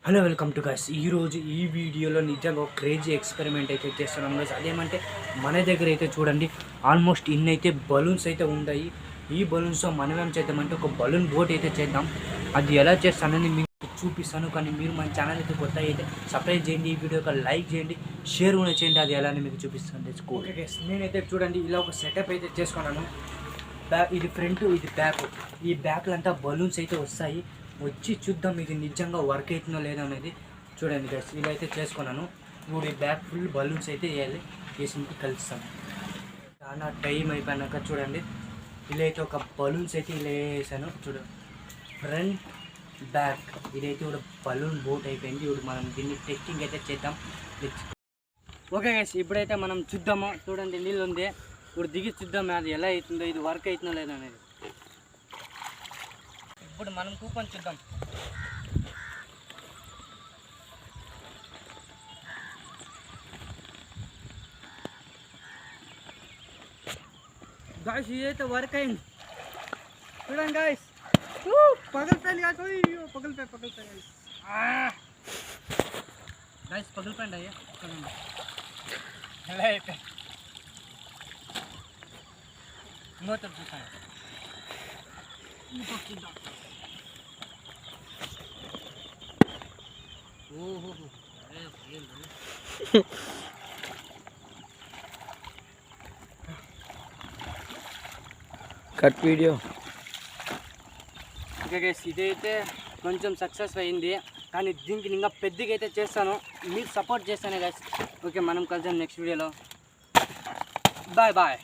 Hello welcome to guys. ఈరోజు ఈ వీడియోలో నిజంగా ఒక క్రేజీ ఎక్స్పెరిమెంట్ అయితే చేస్తున్నాం గైస్. అదేమంటే మన దగ్గర అయితే చూడండి ఆల్మోస్ట్ ఇన్నైతే బలూన్స్ అయితే ఉన్నాయి. ఈ బలూన్స్తో మనం ఏం చేద్దామంటే ఒక బలూన్ బోట్ అయితే చేద్దాం. అది ఎలా చేస్తానని మీకు చూపిస్తాను. కానీ మీరు మన ఛానల్ అయితే కొత్త అయితే సబ్స్క్రైబ్ చేయండి, ఈ వీడియోకి లైక్ చేయండి, షేర్ కూడా చేయండి. అది ఎలా అని మీకు చూపిస్తాను. ఓకే గైస్, నేనైతే చూడండి ఇలా ఒక సెటప్ అయితే చేసుకున్నాను. ఇది ఫ్రంట్, ఇది బ్యాక్. ఈ బ్యాక్లు అంతా బలూన్స్ అయితే వస్తాయి. వచ్చి చూద్దాం ఇది నిజంగా వర్క్ అవుతుందో లేదో అనేది. చూడండి గైస్, ఇలా అయితే చేసుకున్నాను. ఇప్పుడు ఈ బ్యాక్ ఫుల్ బలూన్స్ అయితే వేయాలి. వేసి కలుస్తాను. చాలా టైం అయిపోయినాక చూడండి ఇలా అయితే ఒక బలూన్స్ అయితే ఇలా వేసాను. చూడండి ఫ్రంట్ బ్యాక్ ఇదైతే ఇప్పుడు బలూన్ బోట్ అయిపోయింది. ఇప్పుడు మనం దీన్ని టెస్టింగ్ అయితే చేద్దాం. ఓకే గైస్, ఇప్పుడైతే మనం చూద్దాము. చూడండి నీళ్ళు ఉంది. ఇప్పుడు దిగి చూద్దాం అది ఎలా అవుతుందో, ఇది వర్క్ అవుతుందో లేదో అనేది. ఇప్పుడు మనం కూపన్ చూద్దాం. గాయస్ ఇదైతే వర్క్ అయింది. చూడండి గాయస్, పగిలిపోయింది గాయస్. అయ్యో పగిలిపోయి గాయస్. గాయస్ పగిలిపోయింది అయ్యా. చూడండి ఎలా అయిపోయి ఇంకోటి చూసాను. చూద్దాం. ఓహో కట్ వీడియో. ఓకే గైస్, ఇదైతే కొంచెం సక్సెస్ అయింది. కానీ దీనికి ఇంకా పెద్దగా అయితే చేస్తాను. మీరు సపోర్ట్ చేస్తానే గైస్. ఓకే, మనం కలిసాం నెక్స్ట్ వీడియోలో. Bye bye.